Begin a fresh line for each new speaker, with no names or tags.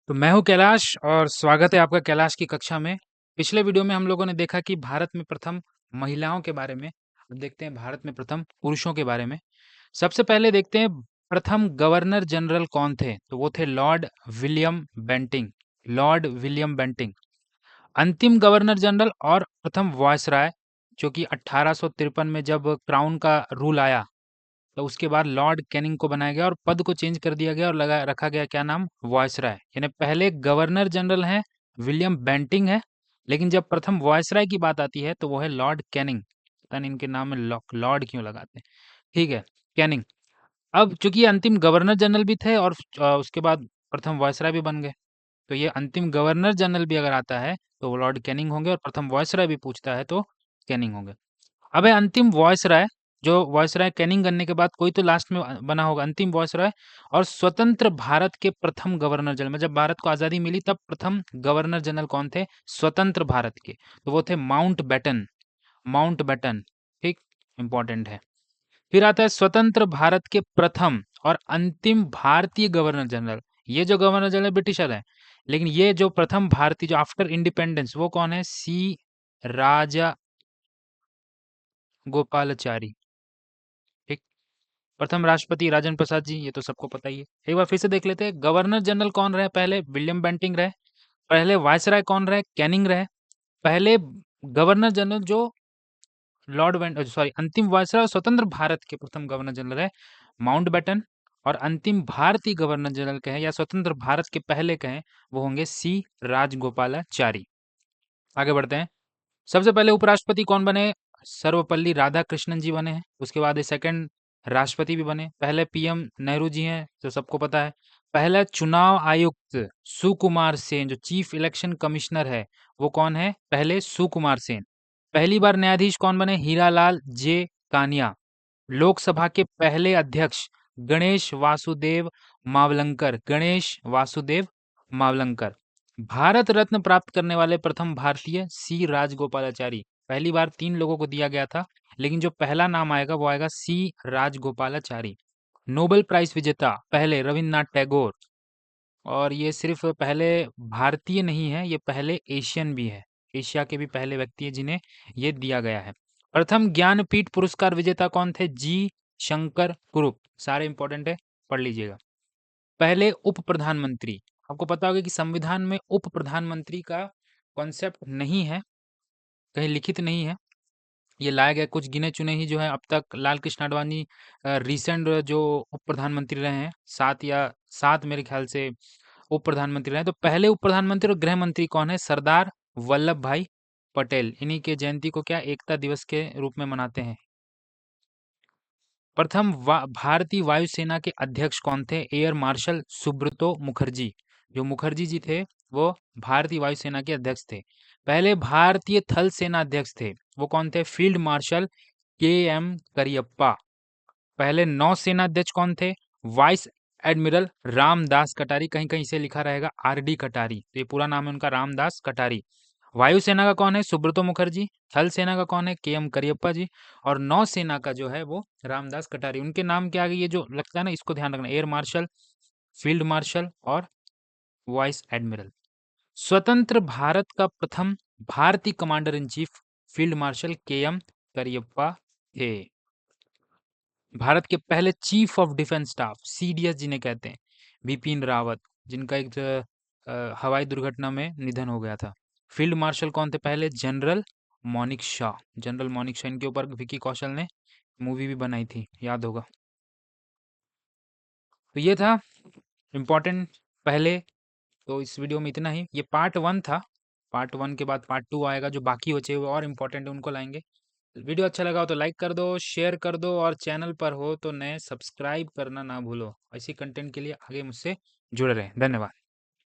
तो मैं हूँ कैलाश और स्वागत है आपका कैलाश की कक्षा में। पिछले वीडियो में हम लोगों ने देखा कि भारत में प्रथम महिलाओं के बारे में। अब देखते हैं भारत में प्रथम पुरुषों के बारे में। सबसे पहले देखते हैं प्रथम गवर्नर जनरल कौन थे। तो वो थे Lord William Bentinck. Lord William Bentinck अंतिम गवर्नर जनरल और प्रथम वॉयसराय, जो कि 1853 में जब क्राउन का रूल आया तो उसके बाद लॉर्ड कैनिंग को बनाया गया और पद को चेंज कर दिया गया और लगा रखा गया क्या नाम, वॉयसराय। यानी पहले गवर्नर जनरल हैं विलियम बेंटिंग है, लेकिन जब प्रथम वॉयसराय की बात आती है तो वो है लॉर्ड कैनिंग। पता नहीं इनके नाम में लॉर्ड क्यों लगाते हैं। ठीक है, कैनिंग। अब चूंकि ये अंतिम गवर्नर जनरल भी थे और उसके बाद प्रथम वॉयसराय भी बन गए, तो ये अंतिम गवर्नर जनरल भी अगर आता है तो वो लॉर्ड कैनिंग होंगे और प्रथम वॉयसराय भी पूछता है तो कैनिंग होंगे। अबे अंतिम वॉयसराय, जो वॉयसराय कैनिंग करने के बाद कोई तो लास्ट में बना होगा अंतिम वॉयसराय। और स्वतंत्र भारत के प्रथम गवर्नर जनरल, जब भारत को आजादी मिली तब प्रथम गवर्नर जनरल कौन थे स्वतंत्र भारत के, तो वो थे माउंट बैटन। माउंट बैटन, ठीक, इंपॉर्टेंट है। फिर आता है स्वतंत्र भारत के प्रथम और अंतिम भारतीय गवर्नर जनरल। ये जो गवर्नर जनरल ब्रिटिशर है, लेकिन ये जो प्रथम भारतीय जो आफ्टर इंडिपेंडेंस, वो कौन है, सी राजा गोपालाचारी। ठीक। प्रथम राष्ट्रपति राजेंद्र प्रसाद जी, ये तो सबको पता ही है। एक बार फिर से देख लेते हैं, गवर्नर जनरल कौन रहे पहले, विलियम बेंटिंग रहे। पहले वायसराय कौन रहे, कैनिंग रहे। पहले गवर्नर जनरल जो लॉर्ड सॉरी अंतिम वायसराय और स्वतंत्र भारत के प्रथम गवर्नर जनरल है माउंट बैटन। और अंतिम भारतीय गवर्नर जनरल कहें या स्वतंत्र भारत के पहले कहें, वो होंगे सी राजगोपालाचारी। आगे बढ़ते हैं। सबसे पहले उपराष्ट्रपति कौन बने, सर्वपल्ली राधाकृष्णन जी बने हैं। उसके बाद सेकंड राष्ट्रपति भी बने। पहले पीएम नेहरू जी हैं, जो सबको पता है। पहला चुनाव आयुक्त सुकुमार सेन, जो चीफ इलेक्शन कमिश्नर है वो कौन है, पहले सुकुमार सेन। पहली बार न्यायाधीश कौन बने, हीरालाल जे कानिया। लोकसभा के पहले अध्यक्ष गणेश वासुदेव मावलंकर। गणेश वासुदेव मावलंकर। भारत रत्न प्राप्त करने वाले प्रथम भारतीय सी राजगोपालाचारी। पहली बार 3 लोगों को दिया गया था, लेकिन जो पहला नाम आएगा वो आएगा सी राजगोपालाचारी। नोबेल प्राइज विजेता पहले रविन्द्रनाथ टैगोर। और ये सिर्फ पहले भारतीय नहीं है, ये पहले एशियन भी है। एशिया के भी पहले व्यक्ति है जिन्हें ये दिया गया है। प्रथम ज्ञानपीठ पुरस्कार विजेता कौन थे, जी शंकर कुरुप। सारे इंपॉर्टेंट है, पढ़ लीजिएगा। पहले उप प्रधानमंत्री, आपको पता होगा कि संविधान में उप प्रधानमंत्री का कॉन्सेप्ट नहीं है, कहीं लिखित नहीं है। ये लाया गया कुछ गिने चुने ही जो है अब तक। लाल कृष्ण आडवाणी रिसेंट जो उप प्रधानमंत्री रहे हैं, 7 मेरे ख्याल से उप प्रधानमंत्री रहे हैं। तो पहले उप प्रधानमंत्री और गृह मंत्री कौन है, सरदार वल्लभ भाई पटेल। इन्हीं के जयंती को क्या एकता दिवस के रूप में मनाते हैं। प्रथम भारतीय वायुसेना के अध्यक्ष कौन थे, एयर मार्शल सुब्रतो मुखर्जी। जो मुखर्जी जी थे वो भारतीय वायुसेना के अध्यक्ष थे। पहले भारतीय थल सेना अध्यक्ष थे, वो कौन थे, फील्ड मार्शल के एम करियप्पा। पहले नौसेना अध्यक्ष कौन थे, वाइस एडमिरल रामदास कटारी। कहीं कहीं इसे लिखा रहेगा आर डी कटारी, तो ये पूरा नाम है उनका रामदास कटारी। वायुसेना का कौन है, सुब्रतो मुखर्जी। थल सेना का कौन है, के एम करियप्पा जी। और नौसेना का जो है वो रामदास कटारी। उनके नाम के आगे ये जो लगता है ना, इसको ध्यान रखना, एयर मार्शल, फील्ड मार्शल और वाइस एडमिरल। स्वतंत्र भारत का प्रथम भारतीय commander in chief field marshal के एम करियप्पा थे। भारत के पहले chief of defence staff CDS जिन्हें कहते हैं, बिपिन रावत, जिनका एक हवाई दुर्घटना में निधन हो गया था। फील्ड मार्शल कौन थे पहले, general Manekshaw. General Manekshaw, इनके ऊपर विकी कौशल ने मूवी भी बनाई थी, याद होगा। तो ये था इम्पोर्टेंट पहले। तो इस वीडियो में इतना ही, ये पार्ट 1 था। पार्ट 1 के बाद पार्ट 2 आएगा, जो बाकी बचे हुए और इम्पोर्टेंट है उनको लाएंगे। वीडियो अच्छा लगा हो तो लाइक कर दो, शेयर कर दो, और चैनल पर हो तो नए सब्सक्राइब करना ना भूलो। ऐसी कंटेंट के लिए आगे मुझसे जुड़े रहें। धन्यवाद।